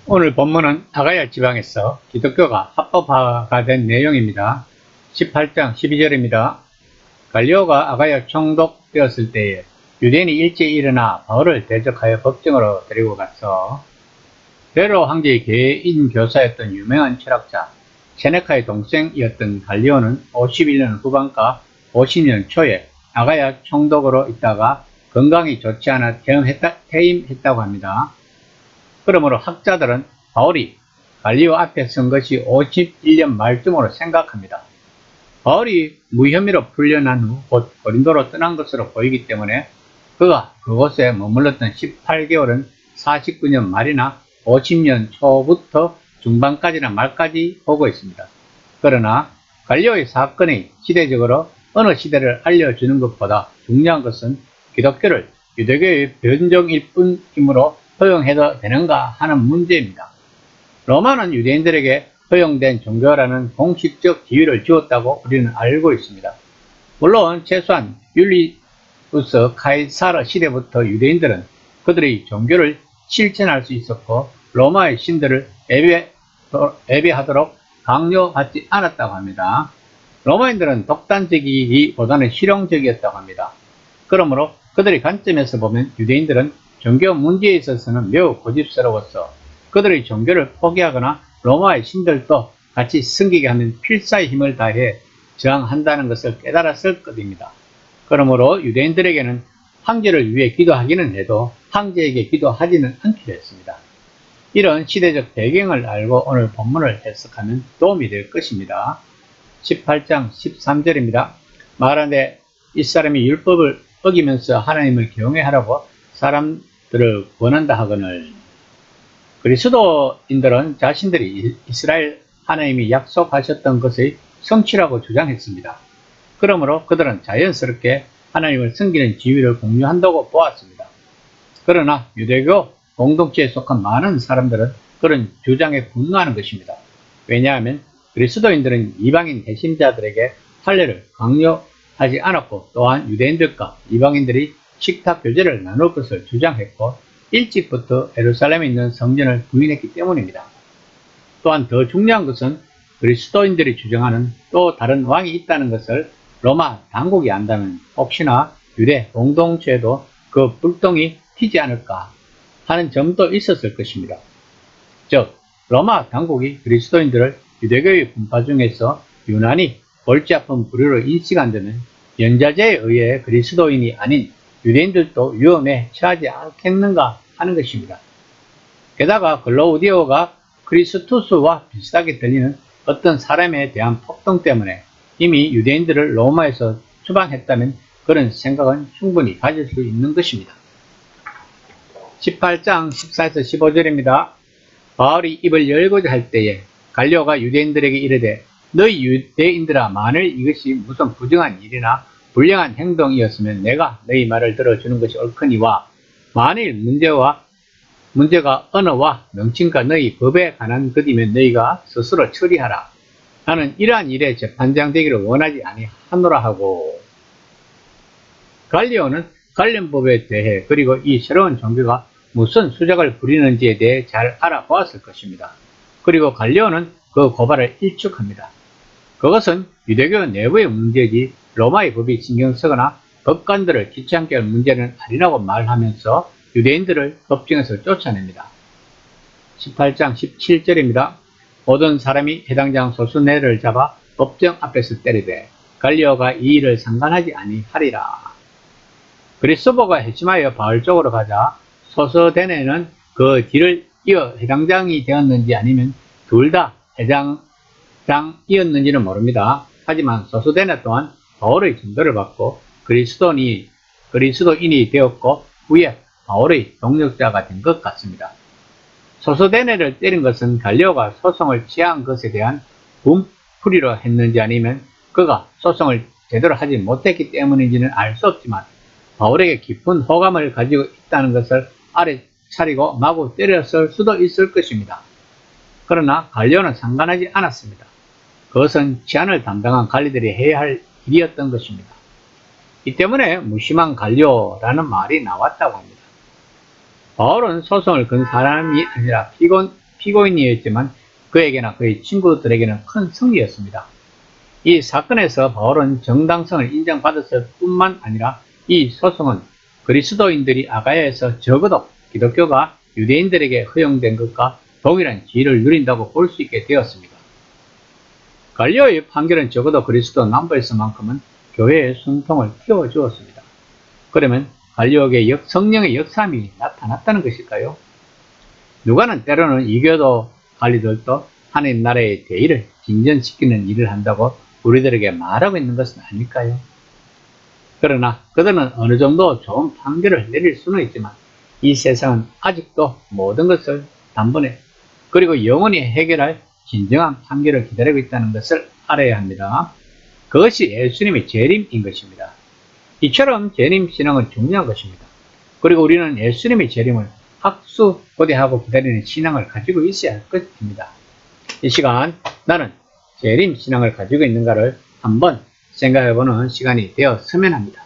오늘 본문은 아가야 지방에서 기독교가 합법화가 된 내용입니다. 18장 12절입니다. 갈리오가 아가야 총독되었을 때에 유대인이 일제히 일어나 바울을 대적하여 법정으로 데리고 가서 베로 황제의 개인 교사였던 유명한 철학자 세네카의 동생이었던 갈리오는 51년 후반과 50년 초에 아가야 총독으로 있다가 건강이 좋지 않아 퇴임했다고 합니다. 그러므로 학자들은 바울이 갈리오 앞에 선 것이 51년 말쯤으로 생각합니다. 바울이 무혐의로 풀려난 후 곧 고린도로 떠난 것으로 보이기 때문에 그가 그곳에 머물렀던 18개월은 49년 말이나 50년 초부터 중반까지나 말까지 보고 있습니다. 그러나 갈리오의 사건이 시대적으로 어느 시대를 알려주는 것보다 중요한 것은 기독교를 유대교의 변종일 뿐이므로 허용해도 되는가 하는 문제입니다. 로마는 유대인들에게 허용된 종교라는 공식적 지위를 주었다고 우리는 알고 있습니다. 물론 최소한 율리우스 카이사르 시대부터 유대인들은 그들의 종교를 실천할 수 있었고 로마의 신들을 예배하도록 강요받지 않았다고 합니다. 로마인들은 독단적이기보다는 실용적이었다고 합니다. 그러므로 그들의 관점에서 보면 유대인들은 종교 문제에 있어서는 매우 고집스러워서 그들의 종교를 포기하거나 로마의 신들도 같이 섬기게 하면 필사의 힘을 다해 저항한다는 것을 깨달았을 것입니다. 그러므로 유대인들에게는 황제를 위해 기도하기는 해도 황제에게 기도하지는 않기로 했습니다. 이런 시대적 배경을 알고 오늘 본문을 해석하면 도움이 될 것입니다. 18장 13절입니다. 말하되 이 사람이 율법을 어기면서 하나님을 경외하라고 사람들을 권한다 하거늘. 그리스도인들은 자신들이 이스라엘 하나님이 약속하셨던 것의 성취라고 주장했습니다. 그러므로 그들은 자연스럽게 하나님을 섬기는 지위를 공유한다고 보았습니다. 그러나 유대교 공동체에 속한 많은 사람들은 그런 주장에 분노하는 것입니다. 왜냐하면 그리스도인들은 이방인 대신자들에게 할례를 강요하지 않았고 또한 유대인들과 이방인들이 식탁 교제를 나눌 것을 주장했고 일찍부터 예루살렘에 있는 성전을 부인했기 때문입니다. 또한 더 중요한 것은 그리스도인들이 주장하는 또 다른 왕이 있다는 것을 로마 당국이 안다면 혹시나 유대 공동체에도 그 불똥이 튀지 않을까 하는 점도 있었을 것입니다. 즉 로마 당국이 그리스도인들을 유대교의 분파 중에서 유난히 골치 아픈 부류로 인식한다면 연자제에 의해 그리스도인이 아닌 유대인들도 위험에 처하지 않겠는가 하는 것입니다. 게다가 글라우디오가 크리스투스와 비슷하게 들리는 어떤 사람에 대한 폭동 때문에 이미 유대인들을 로마에서 추방했다면 그런 생각은 충분히 가질 수 있는 것입니다. 18장 14에서 15절입니다. 바울이 입을 열고자 할 때에 갈리오가 유대인들에게 이르되 너희 유대인들아 만일 이것이 무슨 부정한 일이나 불량한 행동이었으면 내가 너희 말을 들어주는 것이 옳거니와 만일 문제가 언어와 명칭과 너희 법에 관한 것이면 너희가 스스로 처리하라. 나는 이러한 일에 재판장 되기를 원하지 아니하노라 하고. 갈리오는 관련법에 대해 그리고 이 새로운 종교가 무슨 수작을 부리는지에 대해 잘 알아보았을 것입니다. 그리고 갈리오는 그 고발을 일축합니다. 그것은 유대교 내부의 문제지 로마의 법이 신경 쓰거나 법관들을 귀찮게 할 문제는 아니라고 말하면서 유대인들을 법정에서 쫓아냅니다. 18장 17절입니다. 모든 사람이 해당장 소수네를 잡아 법정 앞에서 때리되 갈리오가 이 일을 상관하지 아니하리라. 그리스도가 회심하여 바울 쪽으로 가자 소서대네는 그 뒤를 이어 해당장이 되었는지 아니면 둘 다 해당장이었는지는 모릅니다. 하지만 소서대네 또한 바울의 전도를 받고 그리스도인이 되었고 후에 바울의 동력자가 된 것 같습니다. 소서대네를 때린 것은 갈리오가 소송을 취한 것에 대한 분풀이로 했는지 아니면 그가 소송을 제대로 하지 못했기 때문인지는 알 수 없지만 바울에게 깊은 호감을 가지고 있다는 것을 알아차리고 마구 때렸을 수도 있을 것입니다. 그러나 갈리오는 상관하지 않았습니다. 그것은 치안을 담당한 관리들이 해야 할 일이었던 것입니다. 이 때문에 무심한 갈리오라는 말이 나왔다고 합니다. 바울은 소송을 건 사람이 아니라 피고인이었지만 그에게나 그의 친구들에게는 큰 승리였습니다. 이 사건에서 바울은 정당성을 인정받았을 뿐만 아니라 이 소송은 그리스도인들이 아가야에서 적어도 기독교가 유대인들에게 허용된 것과 동일한 지위를 누린다고 볼 수 있게 되었습니다. 갈리오의 판결은 적어도 그리스도 남부에서만큼은 교회의 순통을 키워주었습니다. 그러면 갈리오에게 성령의 역사함이 나타났다는 것일까요? 누가는 때로는 이교도 관리들도 하나님 나라의 대의를 진전시키는 일을 한다고 우리들에게 말하고 있는 것은 아닐까요? 그러나 그들은 어느 정도 좋은 판결을 내릴 수는 있지만 이 세상은 아직도 모든 것을 단번에 그리고 영원히 해결할 진정한 판결을 기다리고 있다는 것을 알아야 합니다. 그것이 예수님의 재림인 것입니다. 이처럼 재림 신앙은 중요한 것입니다. 그리고 우리는 예수님의 재림을 학수고대하고 기다리는 신앙을 가지고 있어야 할 것입니다. 이 시간 나는 재림 신앙을 가지고 있는가를 한번 생각해보는 시간이 되었으면 합니다.